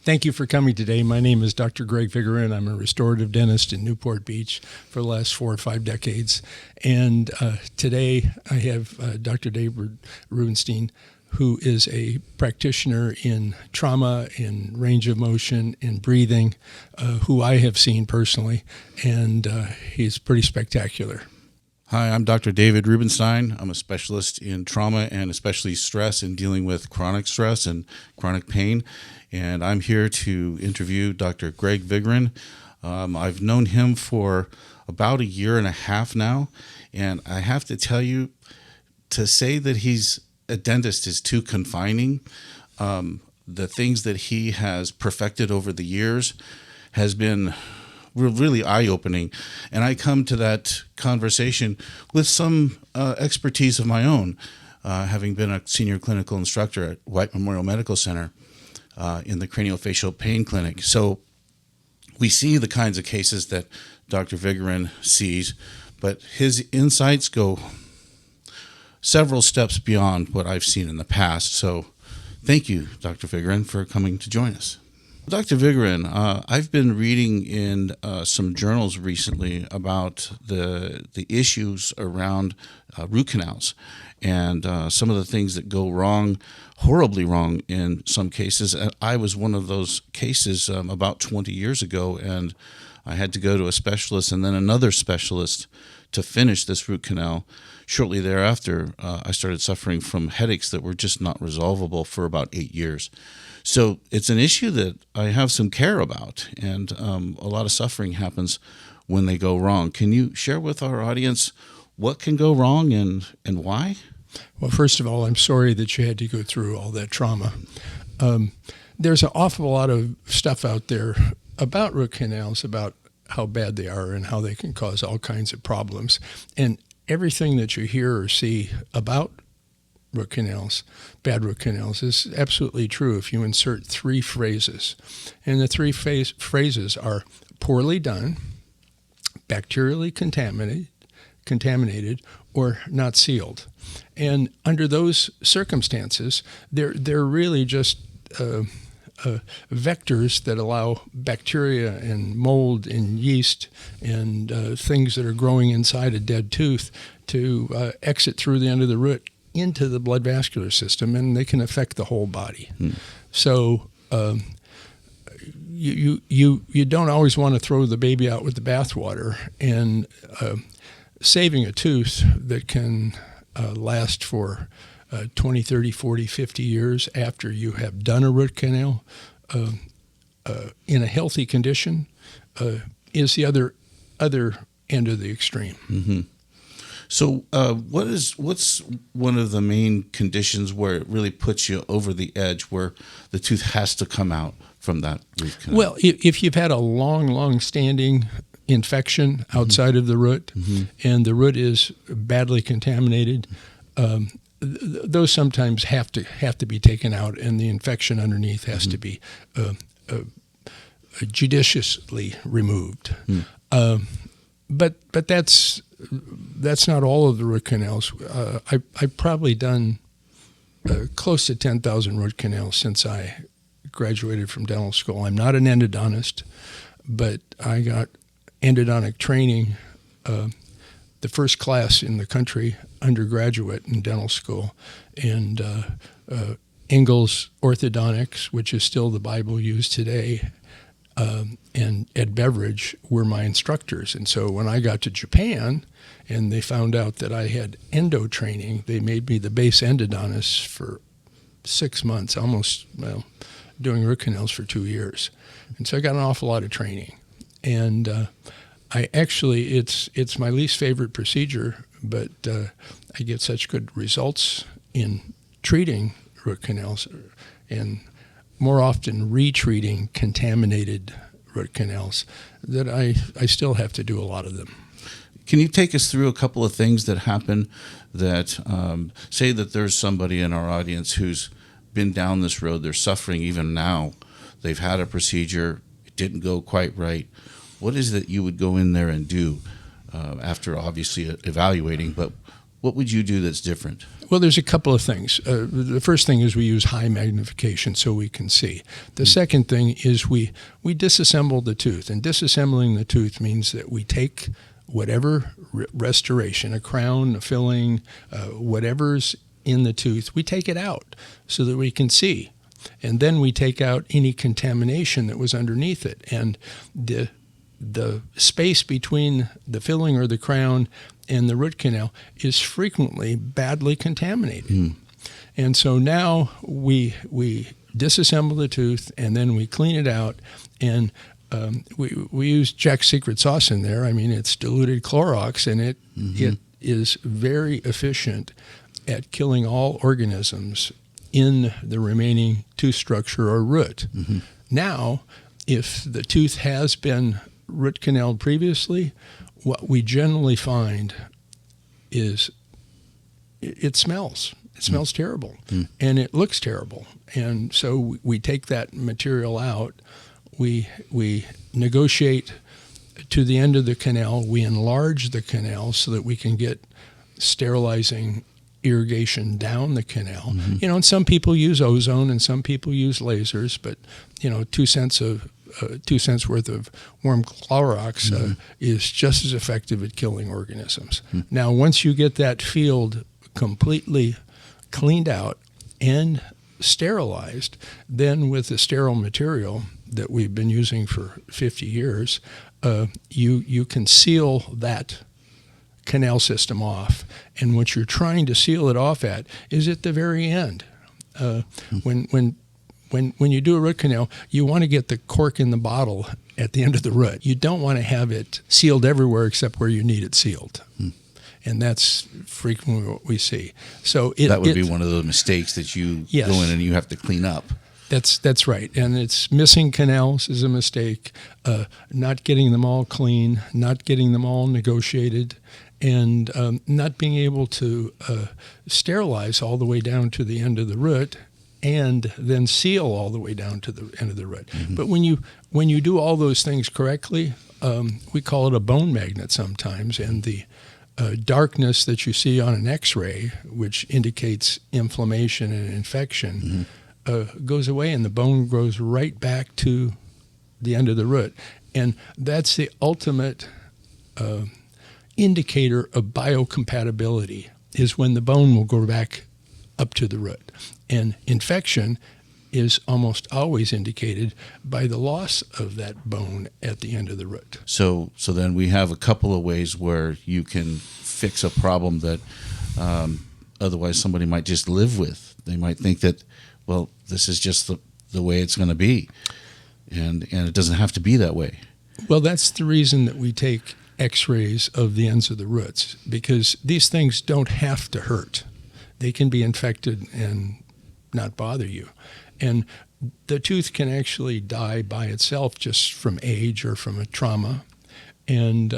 Thank you for coming today. My name is Dr. Greg Vigoren. I'm a restorative dentist in Newport Beach for the last 4 or 5 decades. And today I have Dr. David Rubinstein, who is a practitioner in trauma, in range of motion, in breathing, who I have seen personally, and he's pretty spectacular. Hi, I'm Dr. David Rubinstein. I'm a specialist in trauma and especially stress and dealing with chronic stress and chronic pain. And I'm here to interview Dr. Greg Vigoren. I've known him for about 1.5 years now. And I have to tell you, to say that he's a dentist is too confining. The things that he has perfected over the years has been really eye-opening, and I come to that conversation with some expertise of my own, having been a senior clinical instructor at White Memorial Medical Center in the craniofacial pain clinic. So we see the kinds of cases that Dr. Vigoren sees, but his insights go several steps beyond what I've seen in the past. So thank you, Dr. Vigoren, for coming to join us. Dr. Vigoren, I've been reading in some journals recently about the issues around root canals and some of the things that go wrong, horribly wrong in some cases. And I was one of those cases about 20 years ago, and I had to go to a specialist and then another specialist to finish this root canal. Shortly thereafter, I started suffering from headaches that were just not resolvable for about 8 years. So it's an issue that I have some care about, and a lot of suffering happens when they go wrong. Can you share with our audience what can go wrong and why? Well, first of all, I'm sorry that you had to go through all that trauma. There's an awful lot of stuff out there about root canals, about how bad they are and how they can cause all kinds of problems. And everything that you hear or see about root canals, bad root canals, is absolutely true if you insert 3 phrases. And the 3 phrases are poorly done, bacterially contaminated, or not sealed. And under those circumstances, they're really just vectors that allow bacteria and mold and yeast and things that are growing inside a dead tooth to exit through the end of the root into the blood vascular system, and they can affect the whole body. So you don't always want to throw the baby out with the bathwater, and saving a tooth that can last for 20, 30, 40, 50 years after you have done a root canal in a healthy condition is the other end of the extreme. Mm-hmm. So what's one of the main conditions where it really puts you over the edge, where the tooth has to come out from that root canal? Well, if you've had a long-standing infection outside of the root, and the root is badly contaminated, those sometimes have to be taken out, and the infection underneath has to be judiciously removed. But that's not all of the root canals. I've probably done close to 10,000 root canals since I graduated from dental school. I'm not an endodontist, but I got endodontic training, the first class in the country, undergraduate in dental school, and Ingalls Orthodontics, which is still the Bible used today, and Ed Beveridge were my instructors. And so when I got to Japan and they found out that I had endo training, they made me the base endodontist for 6 months, doing root canals for 2 years. And so I got an awful lot of training. And it's my least favorite procedure, but I get such good results in treating root canals and more often retreating contaminated root canals that I still have to do a lot of them. Can you take us through a couple of things that happen that, say that there's somebody in our audience who's been down this road, they're suffering even now, they've had a procedure, it didn't go quite right. What is it that you would go in there and do after obviously evaluating, but what would you do that's different? Well, there's a couple of things. The first thing is we use high magnification so we can see. The second thing is we disassemble the tooth, and disassembling the tooth means that we take whatever restoration, a crown, a filling, whatever's in the tooth, we take it out so that we can see. And then we take out any contamination that was underneath it. And the space between the filling or the crown and the root canal is frequently badly contaminated. And so now we disassemble the tooth, and then we clean it out, and we use Jack's secret sauce in there. I mean, it's diluted Clorox, and it is very efficient at killing all organisms in the remaining tooth structure or root. Now, if the tooth has been root canaled previously, what we generally find is it smells. It smells terrible, and it looks terrible. And so we take that material out. We negotiate to the end of the canal. We enlarge the canal so that we can get sterilizing irrigation down the canal. And some people use ozone and some people use lasers, but 2 cents worth of warm Clorox is just as effective at killing organisms. Now, once you get that field completely cleaned out and sterilized, then with the sterile material that we've been using for 50 years, you can seal that canal system off. And what you're trying to seal it off at is at the very end. When you do a root canal, you want to get the cork in the bottle at the end of the root. You don't want to have it sealed everywhere except where you need it sealed. And that's frequently what we see. So that would be one of the mistakes that you go in and you have to clean up. That's right. And it's missing canals is a mistake, not getting them all clean, not getting them all negotiated, and not being able to sterilize all the way down to the end of the root and then seal all the way down to the end of the root. But when you do all those things correctly, we call it a bone magnet sometimes, and the darkness that you see on an X-ray, which indicates inflammation and infection, goes away, and the bone grows right back to the end of the root. And that's the ultimate indicator of biocompatibility, is when the bone will go back up to the root. And infection is almost always indicated by the loss of that bone at the end of the root. So then we have a couple of ways where you can fix a problem that otherwise somebody might just live with. They might think that, well, this is just the way it's going to be, and it doesn't have to be that way. Well, that's the reason that we take X-rays of the ends of the roots, because these things don't have to hurt. They can be infected and not bother you. And the tooth can actually die by itself just from age or from a trauma. And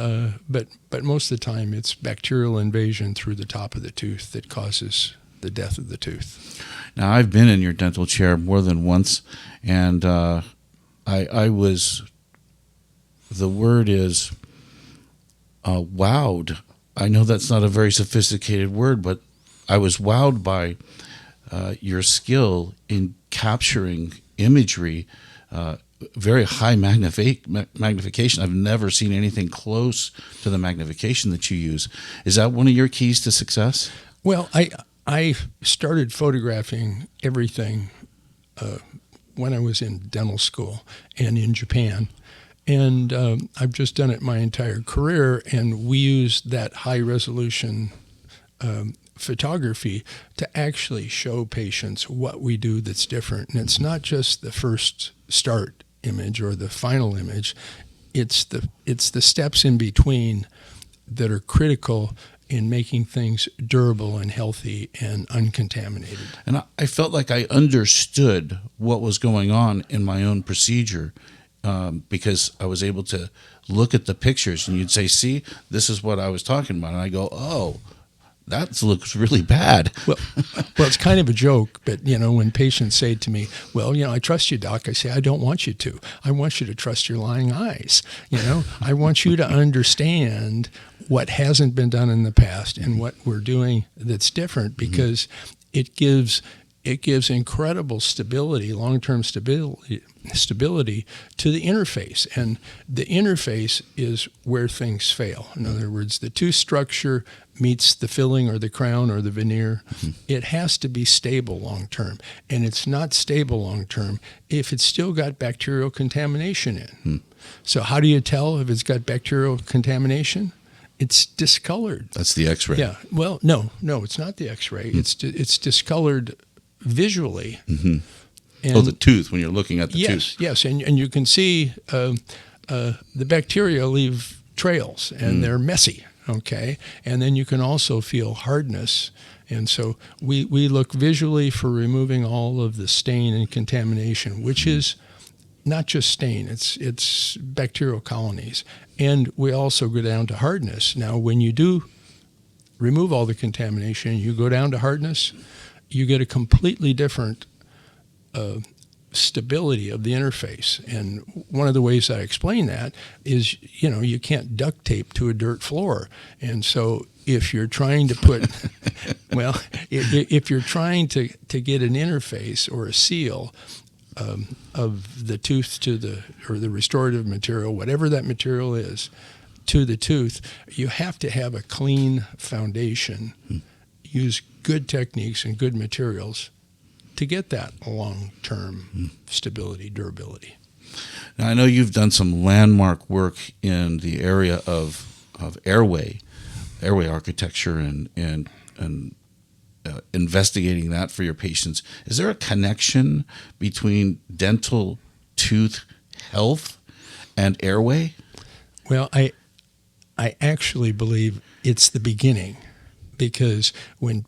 but most of the time it's bacterial invasion through the top of the tooth that causes the death of the tooth. Now, I've been in your dental chair more than once, and I was, the word is wowed. I know that's not a very sophisticated word, but I was wowed by your skill in capturing imagery, very high magnification. I've never seen anything close to the magnification that you use. Is that one of your keys to success? Well, I started photographing everything when I was in dental school and in Japan. And I've just done it my entire career, and we use that high-resolution photography to actually show patients what we do that's different. And it's not just the first start image or the final image. It's the steps in between that are critical in making things durable and healthy and uncontaminated. And I felt like I understood what was going on in my own procedure because I was able to look at the pictures, and you'd say, see, this is what I was talking about. And I go, oh, that looks really bad. Well, it's kind of a joke, but when patients say to me, "Well, I trust you, doc," I say, "I don't want you to. I want you to trust your lying eyes. I want you to understand what hasn't been done in the past and what we're doing that's different, because it gives incredible stability, long-term stability to the interface. And the interface is where things fail. In other words, the tooth structure meets the filling or the crown or the veneer. It has to be stable long-term. And it's not stable long-term if it's still got bacterial contamination in. So how do you tell if it's got bacterial contamination? It's discolored. That's the X-ray. Yeah. Well, no, it's not the X-ray. It's discolored visually. And the tooth, when you're looking at the tooth. Yes, and you can see the bacteria leave trails, and they're messy, okay? And then you can also feel hardness. And so we look visually for removing all of the stain and contamination, which is not just stain, it's bacterial colonies. And we also go down to hardness. Now, when you do remove all the contamination, you go down to hardness, you get a completely different stability of the interface. And one of the ways I explain that is, you can't duct tape to a dirt floor. And so if you're trying to put, if you're trying to get an interface or a seal of the tooth to the restorative material, whatever that material is, to the tooth, you have to have a clean foundation, use good techniques and good materials to get that long-term stability, durability. Now, I know you've done some landmark work in the area of airway architecture and investigating that for your patients. Is there a connection between dental tooth health and airway? Well, I actually believe it's the beginning, because when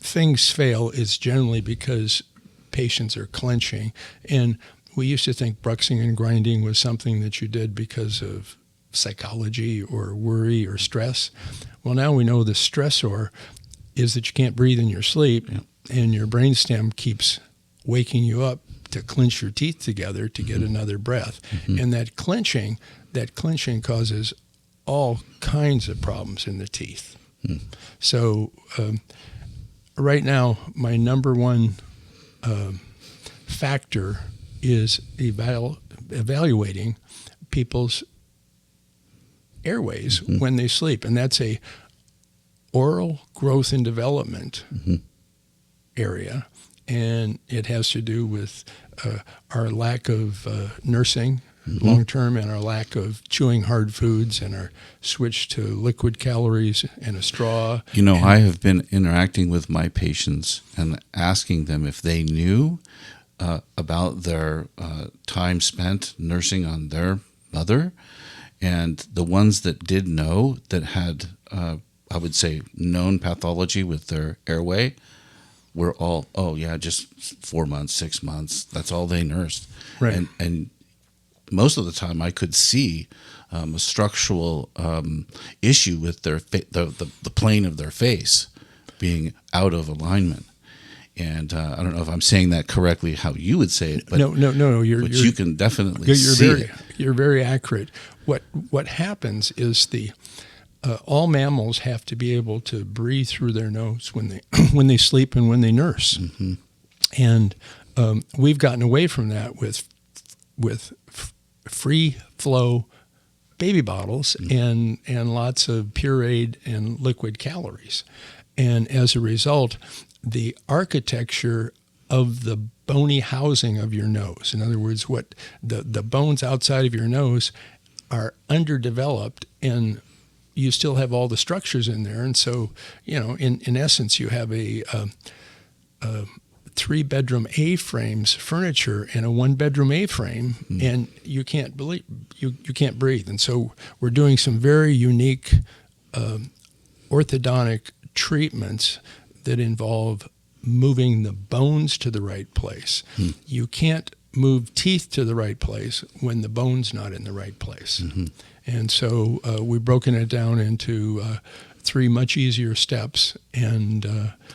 things fail, it's generally because patients are clenching. And we used to think bruxing and grinding was something that you did because of psychology or worry or stress. Well, now we know the stressor is that you can't breathe in your sleep, and your brainstem keeps waking you up to clench your teeth together to get another breath. And that clenching causes all kinds of problems in the teeth. So right now, my number one factor is evaluating people's airways when they sleep, and that's a oral growth and development area, and it has to do with our lack of nursing long-term, and our lack of chewing hard foods, and our switch to liquid calories and a straw. I have been interacting with my patients and asking them if they knew about their time spent nursing on their mother, and the ones that did know, that had, I would say, known pathology with their airway, were all, just 4 months, 6 months. That's all they nursed. Right. And most of the time, I could see a structural issue with their the plane of their face being out of alignment. And I don't know if I'm saying that correctly, how you would say it, but no. You can definitely see it. You're very accurate. What happens is all mammals have to be able to breathe through their nose when they sleep and when they nurse. And we've gotten away from that with free flow baby bottles and lots of pureed and liquid calories. And as a result, the architecture of the bony housing of your nose, in other words, what the bones outside of your nose, are underdeveloped, and you still have all the structures in there. And so, in essence, you have a 3-bedroom A-frames furniture and a 1-bedroom A-frame, and you can't breathe. And so we're doing some very unique orthodontic treatments that involve moving the bones to the right place. You can't move teeth to the right place when the bone's not in the right place. And so we've broken it down into 3 much easier steps. And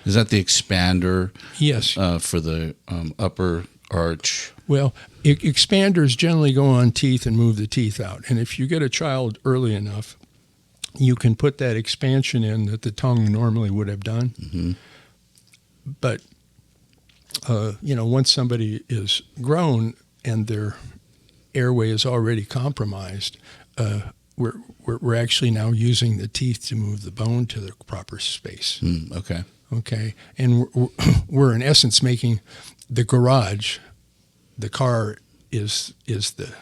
is that the expander? Yes. For the upper arch. Well, expanders generally go on teeth and move the teeth out. And if you get a child early enough, you can put that expansion in that the tongue normally would have done. Mm-hmm. But, once somebody is grown and their airway is already compromised, we're actually now using the teeth to move the bone to the proper space. Okay. Okay. And we're in essence making the garage, the car is the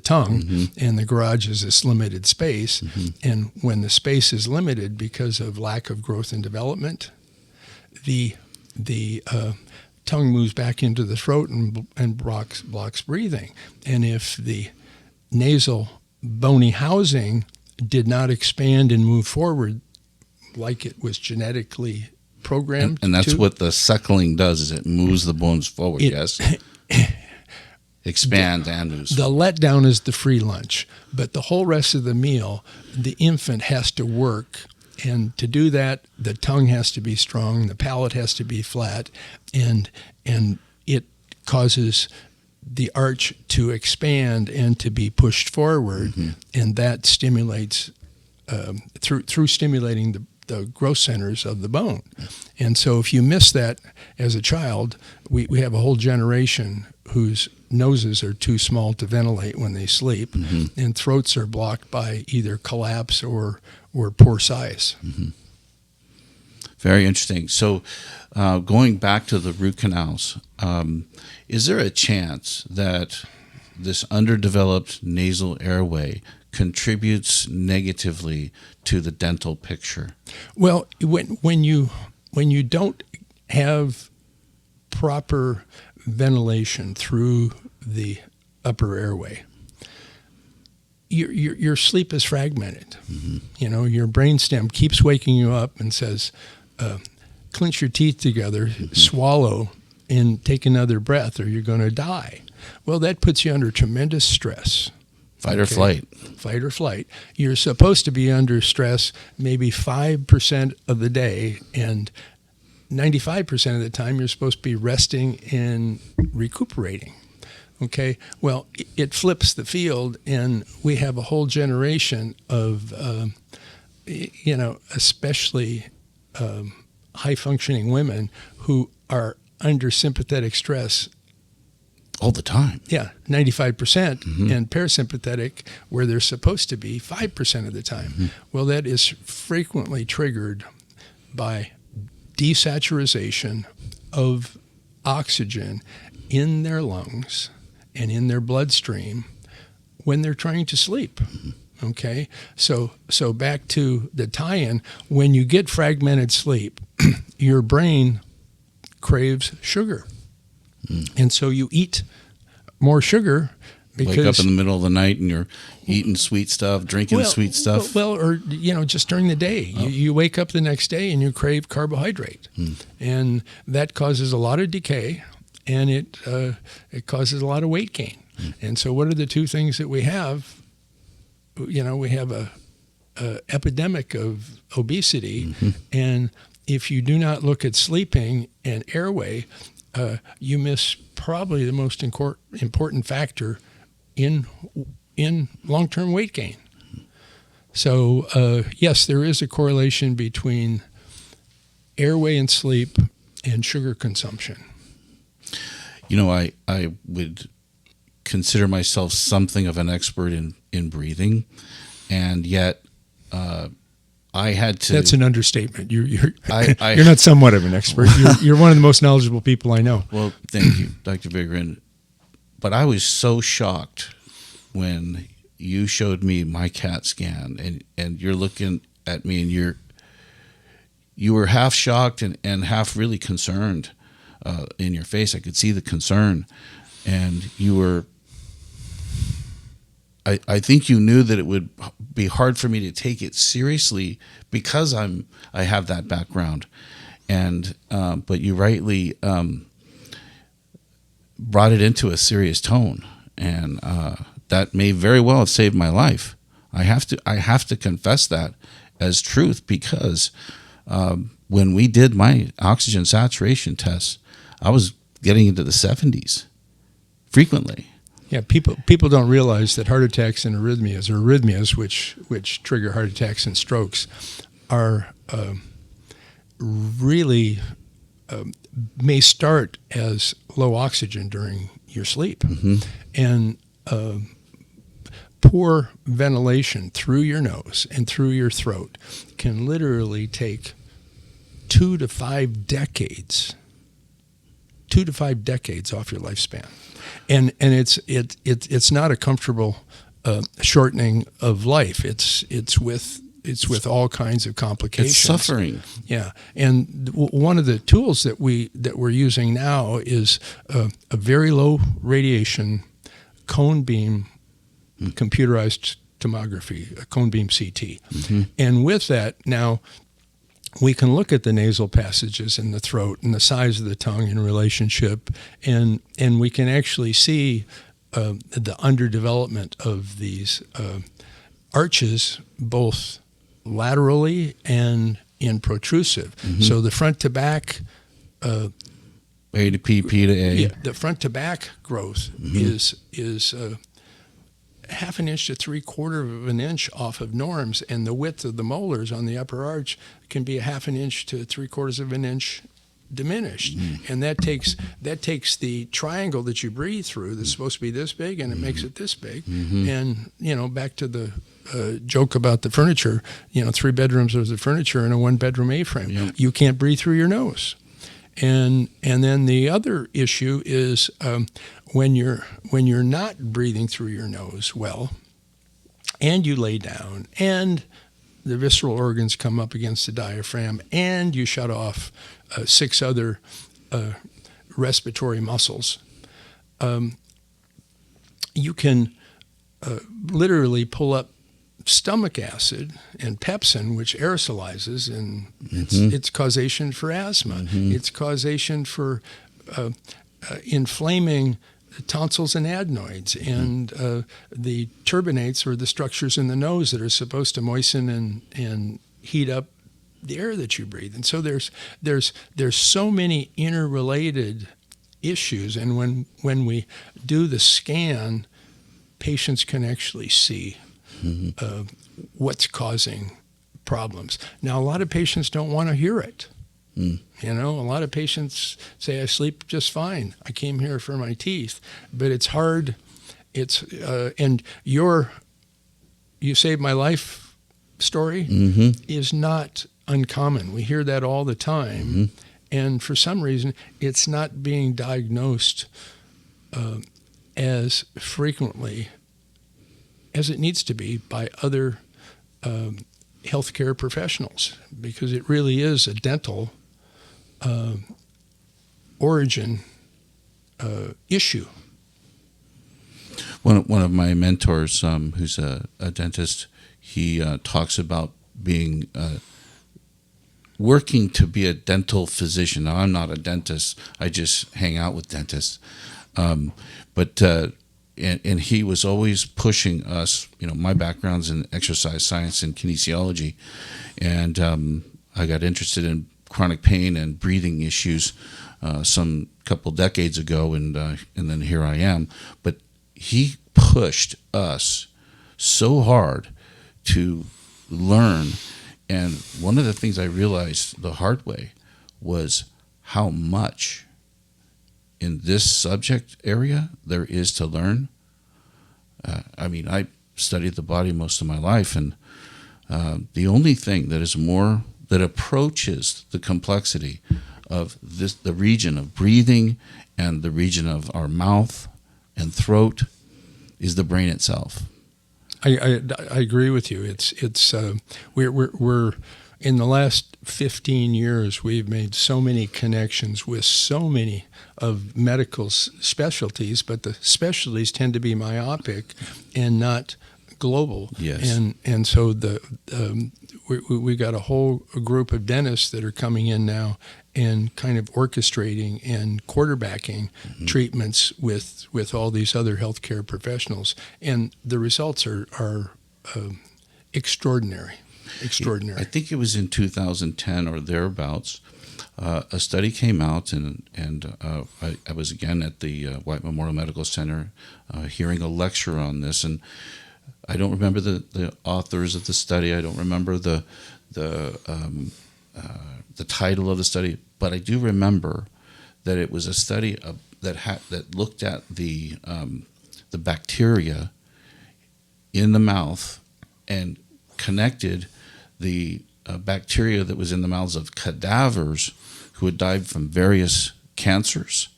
tongue, mm-hmm. and the garage is this limited space. Mm-hmm. And when the space is limited because of lack of growth and development, the tongue moves back into the throat and blocks breathing. And if the nasal bony housing did not expand and move forward like it was genetically programmed, and that's what the suckling does, is it moves the bones forward. Yes. Expands and moves. The letdown is the free lunch, but the whole rest of the meal, the infant has to work. And to do that, the tongue has to be strong, the palate has to be flat, and it causes the arch to expand and to be pushed forward, mm-hmm. and that stimulates through stimulating the growth centers of the bone. And so if you miss that as a child, we have a whole generation whose noses are too small to ventilate when they sleep, mm-hmm. and throats are blocked by either collapse or poor size. Mm-hmm. Very interesting. So going back to the root canals, is there a chance that this underdeveloped nasal airway contributes negatively to the dental picture? Well, when you don't have proper ventilation through the upper airway, your sleep is fragmented. Mm-hmm. Your brainstem keeps waking you up and says, clench your teeth together, mm-hmm. swallow, and take another breath or you're going to die. Well, that puts you under tremendous stress. Fight or flight. Fight or flight. You're supposed to be under stress maybe 5% of the day, and 95% of the time you're supposed to be resting and recuperating. Okay, well, it flips the field, and we have a whole generation of, especially high-functioning women who are under sympathetic stress all the time. Yeah, 95%, mm-hmm. and parasympathetic, where they're supposed to be, 5% of the time. Mm-hmm. Well, that is frequently triggered by desaturation of oxygen in their lungs and in their bloodstream when they're trying to sleep. Mm-hmm. Okay, so back to the tie-in. When you get fragmented sleep, your brain craves sugar. And so you eat more sugar because wake up in the middle of the night and you're eating sweet stuff, drinking sweet stuff. Well, or just during the day, you wake up the next day and you crave carbohydrate, and that causes a lot of decay, and it causes a lot of weight gain. And so, what are the two things that we have? We have a epidemic of obesity, mm-hmm. and if you do not look at sleeping and airway, you miss probably the most important factor in long-term weight gain. So yes, there is a correlation between airway and sleep and sugar consumption. I would consider myself something of an expert in breathing, and yet I had to. That's an understatement. You're not somewhat of an expert. You're one of the most knowledgeable people I know. Well, thank you, Dr. Vigoren. But I was so shocked when you showed me my CAT scan, and you're looking at me, and you were half shocked and half really concerned in your face. I could see the concern, and you were. I think you knew that it would be hard for me to take it seriously because I have that background, and but you rightly brought it into a serious tone, and that may very well have saved my life. I have to confess that, as truth, because when we did my oxygen saturation tests, I was getting into the 70s frequently. Yeah, people don't realize that heart attacks and arrhythmias, or arrhythmias, which trigger heart attacks and strokes, are really may start as low oxygen during your sleep, and poor ventilation through your nose and through your throat can literally take 2 to 5 decades off your lifespan, and it's not a comfortable shortening of life. It's with all kinds of complications. It's suffering. Yeah, and one of the tools that we're using now is a very low radiation cone beam computerized tomography, a cone beam CT, and with that now we can look at the nasal passages in the throat and the size of the tongue in relationship, and we can actually see the underdevelopment of these arches, both laterally and in protrusive. So the front to back, A to P, P to A. yeah, the front to back growth is half an inch to 3/4 of an inch off of norms, and the width of the molars on the upper arch can be a half an inch to 3/4 of an inch diminished, and that takes the triangle that you breathe through that's supposed to be this big, and it makes it this big. And back to the joke about the furniture, 3 bedrooms of the furniture and a 1-bedroom A-frame. Yeah. You can't breathe through your nose. And then the other issue is when you're not breathing through your nose well, and you lay down, and the visceral organs come up against the diaphragm, and you shut off 6 other respiratory muscles, you can literally pull up stomach acid and pepsin, which aerosolizes, and it's causation for asthma. It's causation for inflaming tonsils and adenoids, and the turbinates, or the structures in the nose that are supposed to moisten and heat up the air that you breathe. And so there's so many interrelated issues, and when we do the scan, patients can actually see what's causing problems. Now, a lot of patients don't want to hear it. A lot of patients say, I sleep just fine. I came here for my teeth. But it's hard. And you saved my life story is not uncommon. We hear that all the time. And for some reason, it's not being diagnosed as frequently as it needs to be by other healthcare professionals, because it really is a dental origin issue. One of my mentors, who's a dentist, he talks about being working to be a dental physician. Now, I'm not a dentist. I just hang out with dentists. And he was always pushing us. My background's in exercise science and kinesiology, and I got interested in chronic pain and breathing issues some couple decades ago, and then here I am. But he pushed us so hard to learn, and one of the things I realized the hard way was how much in this subject area there is to learn. I studied the body most of my life, and the only thing that approaches the complexity of the region of breathing and the region of our mouth and throat, is the brain itself. I agree with you. We're in the last 15 years, we've made so many connections with so many of medical specialties, but the specialties tend to be myopic and not global. Yes. And so we got a whole group of dentists that are coming in now and kind of orchestrating and quarterbacking treatments with all these other healthcare professionals, and the results are extraordinary. extraordinary. I think it was in 2010 or thereabouts. A study came out, and I was again at the White Memorial Medical Center hearing a lecture on this, and I don't remember the authors of the study. I don't remember the title of the study, but I do remember that it was a study that looked at the bacteria in the mouth and connected the bacteria that was in the mouths of cadavers who had died from various cancers,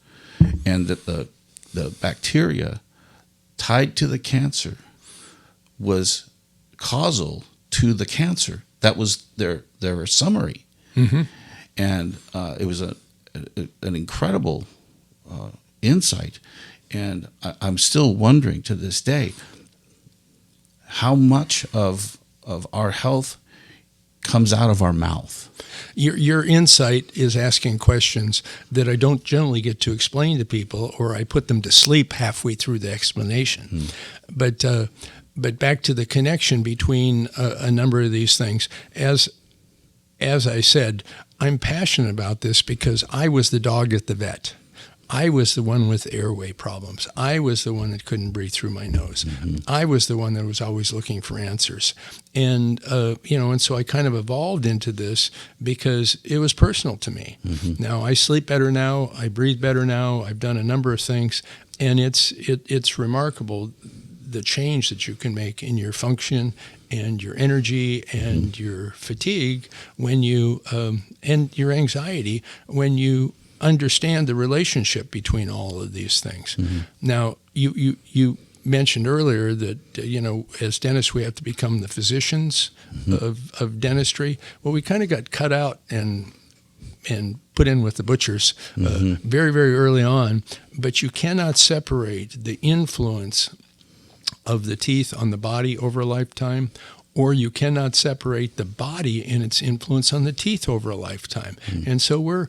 and that the bacteria tied to the cancer was causal to the cancer. That was their summary. Mm-hmm. And it was an incredible insight. And I'm still wondering to this day how much of our health comes out of our mouth. Your insight is asking questions that I don't generally get to explain to people, or I put them to sleep halfway through the explanation. But back to the connection between a number of these things. As I said, I'm passionate about this because I was the dog at the vet. I was the one with airway problems. I was the one that couldn't breathe through my nose. Mm-hmm. I was the one that was always looking for answers. And, and so I kind of evolved into this because it was personal to me. Mm-hmm. Now, I sleep better now. I breathe better now. I've done a number of things. And it's remarkable the change that you can make in your function and your energy and your fatigue when you, and your anxiety when you understand the relationship between all of these things. Mm-hmm. Now, you mentioned earlier that, as dentists, we have to become the physicians mm-hmm. of dentistry. Well, we kind of got cut out and put in with the butchers mm-hmm. Very, very early on, but you cannot separate the influence of the teeth on the body over a lifetime, or you cannot separate the body and its influence on the teeth over a lifetime. Mm. And so we're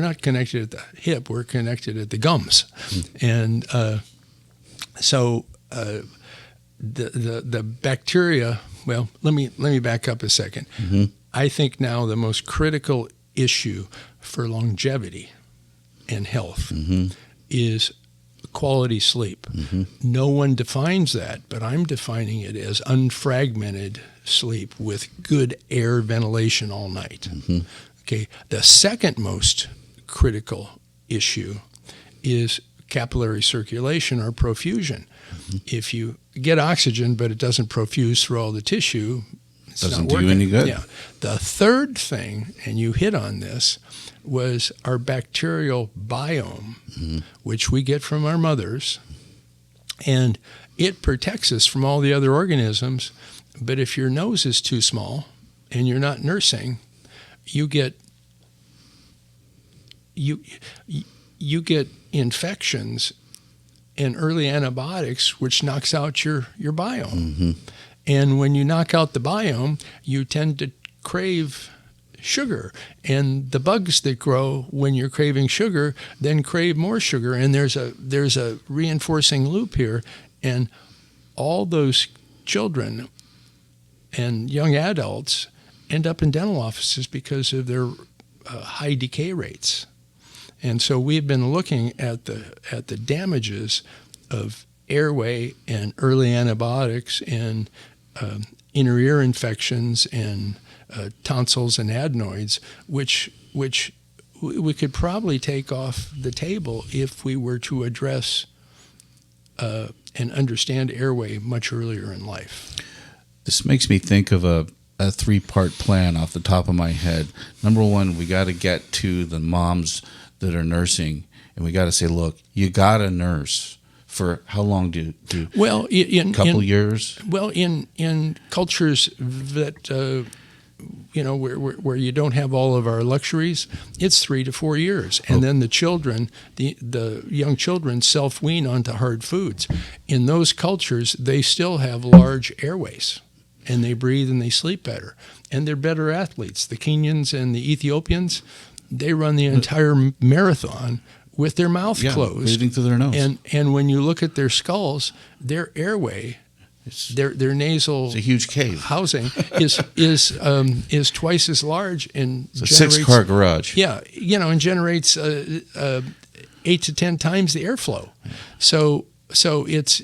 not connected at the hip, we're connected at the gums. Mm. And so the bacteria, well, let me back up a second. Mm-hmm. I think now the most critical issue for longevity and health mm-hmm. is quality sleep. Mm-hmm. No one defines that, but I'm defining it as unfragmented sleep with good air ventilation all night. Mm-hmm. Okay. The second most critical issue is capillary circulation or profusion. Mm-hmm. If you get oxygen, but it doesn't profuse through all the tissue, it's doesn't not working. Do any good. Yeah. The third thing, and you hit on this, was our bacterial biome, mm-hmm. which we get from our mothers, and it protects us from all the other organisms. But if your nose is too small and you're not nursing, you get infections and early antibiotics, which knocks out your biome. Mm-hmm. And when you knock out the biome, you tend to crave sugar, and the bugs that grow when you're craving sugar then crave more sugar, and there's a reinforcing loop here, and all those children and young adults end up in dental offices because of their high decay rates. And so we've been looking at the damages of airway and early antibiotics and inner ear infections and tonsils and adenoids, which we could probably take off the table if we were to address and understand airway much earlier in life. This makes me think of a three-part plan off the top of my head. Number one, we got to get to the moms that are nursing, and we got to say, look, you got to nurse. For how long do well, in couple years? Well, in cultures that where you don't have all of our luxuries, it's 3 to 4 years, and then the children, the young children, self-wean onto hard foods. In those cultures, they still have large airways, and they breathe and they sleep better, and they're better athletes. The Kenyans and the Ethiopians, they run the entire marathon with their mouth closed, breathing through their nose. And when you look at their skulls, their airway their nasal It's a huge cave. housing is twice as large and It's a 6-car garage. Yeah, and generates 8 to 10 times the airflow. So it's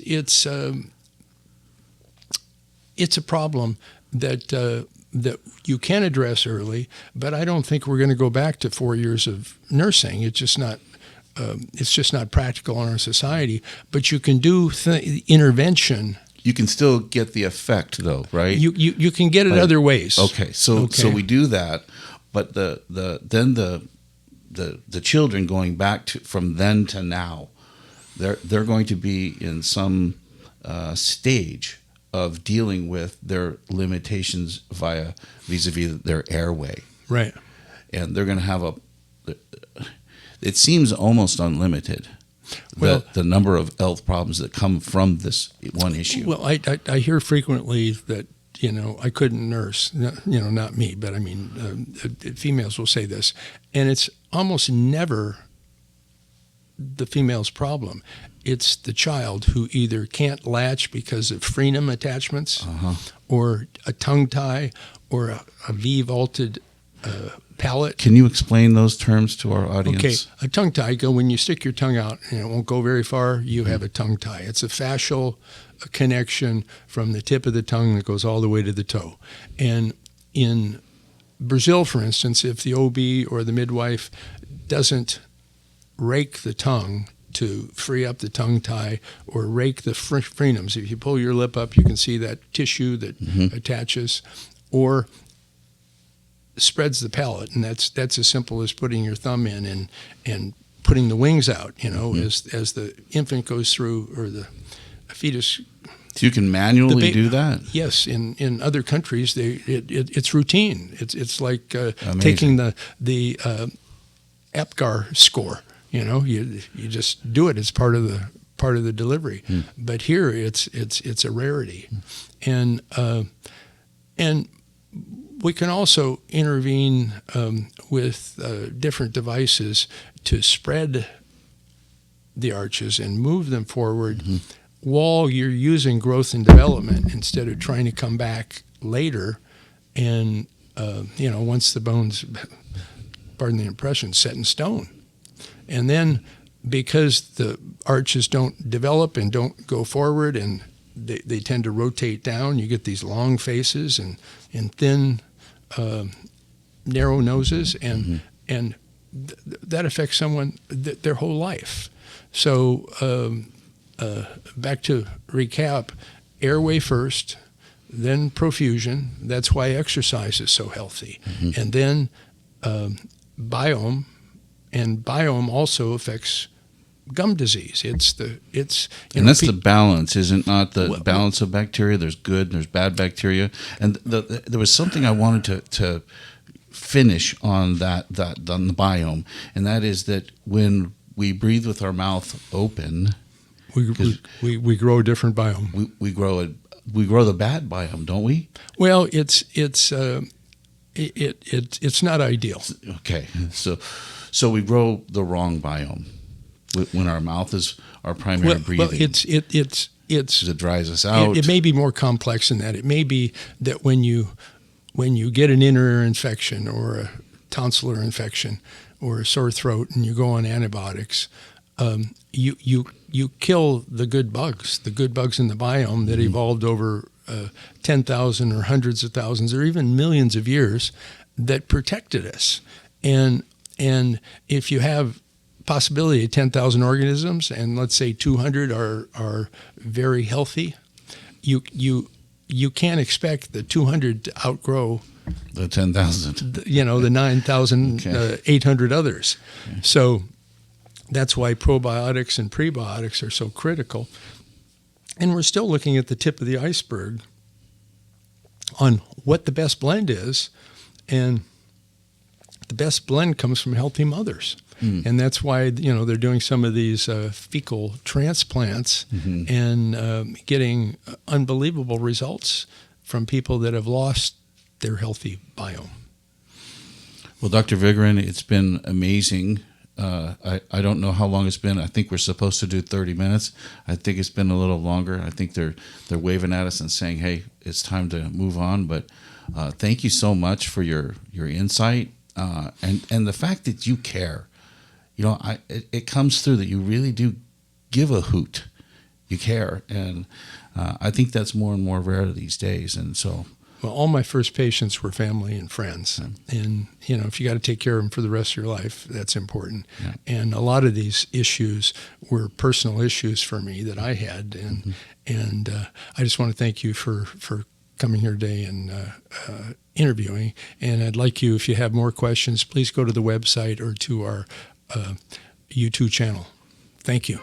a problem that you can address early, but I don't think we're going to go back to 4 years of nursing. It's just not practical in our society. But you can do intervention. You can still get the effect, though, right? You can get it other ways. Okay, so we do that, but then the children going back to from then to now, they're going to be in some stage of dealing with their limitations vis-a-vis their airway, right? And they're going to have it seems almost unlimited. The number of health problems that come from this one issue. Well, I hear frequently that I couldn't nurse. Not me, but I mean, females will say this, and it's almost never the female's problem. It's the child who either can't latch because of frenum attachments, or a tongue tie, or a V-vaulted palate. Can you explain those terms to our audience? Okay, a tongue tie, when you stick your tongue out and it won't go very far, you have a tongue tie. It's a fascial connection from the tip of the tongue that goes all the way to the toe. And in Brazil, for instance, if the OB or the midwife doesn't rake the tongue to free up the tongue tie or rake the frenums, if you pull your lip up, you can see that tissue that attaches, or spreads the palate, and that's as simple as putting your thumb in and putting the wings out, as the infant goes through, or the fetus. So you can manually do that? Yes, in other countries, it's routine. It's like taking the APGAR score. You just do it. It's part of the delivery. But here, it's a rarity, and we can also intervene with different devices to spread the arches and move them forward while you're using growth and development, instead of trying to come back later and, once the bone's, pardon the impression, set in stone. And then because the arches don't develop and don't go forward, and they tend to rotate down, you get these long faces and thin, narrow noses, and that affects someone their whole life. So back to recap: airway first, then profusion. That's why exercise is so healthy, and then biome, and biome also affects gum disease. That's the balance, isn't not the balance of bacteria. There's good, there's bad bacteria, and there was something I wanted to finish on that on the biome, and that is that when we breathe with our mouth open, we grow a different biome. We grow the bad biome, don't we? Well, it's not ideal. Okay, so we grow the wrong biome when our mouth is our primary breathing. Well, it dries us out. It may be more complex than that. It may be that when you get an inner ear infection or a tonsillar infection or a sore throat and you go on antibiotics, you kill the good bugs in the biome that evolved over 10,000 or hundreds of thousands or even millions of years that protected us. And if you have possibility of 10,000 organisms, and let's say 200 are very healthy, you can't expect the 200 to outgrow the 10,000. The 9,800 others. Okay. So that's why probiotics and prebiotics are so critical. And we're still looking at the tip of the iceberg on what the best blend is, and the best blend comes from healthy mothers. And that's why they're doing some of these fecal transplants and getting unbelievable results from people that have lost their healthy biome. Well, Dr. Vigoren, it's been amazing I don't know how long it's been. I think we're supposed to do 30 minutes. I think it's been a little longer. I think they're waving at us and saying, "Hey, it's time to move on." But thank you so much for your insight and the fact that you care. It comes through that you really do give a hoot. You care, and I think that's more and more rare these days. And so, well, all my first patients were family and friends, and if you got to take care of them for the rest of your life, that's important. Yeah. And a lot of these issues were personal issues for me that I had, and I just want to thank you for coming here today and interviewing. And I'd like you, if you have more questions, please go to the website or to our YouTube channel. Thank you.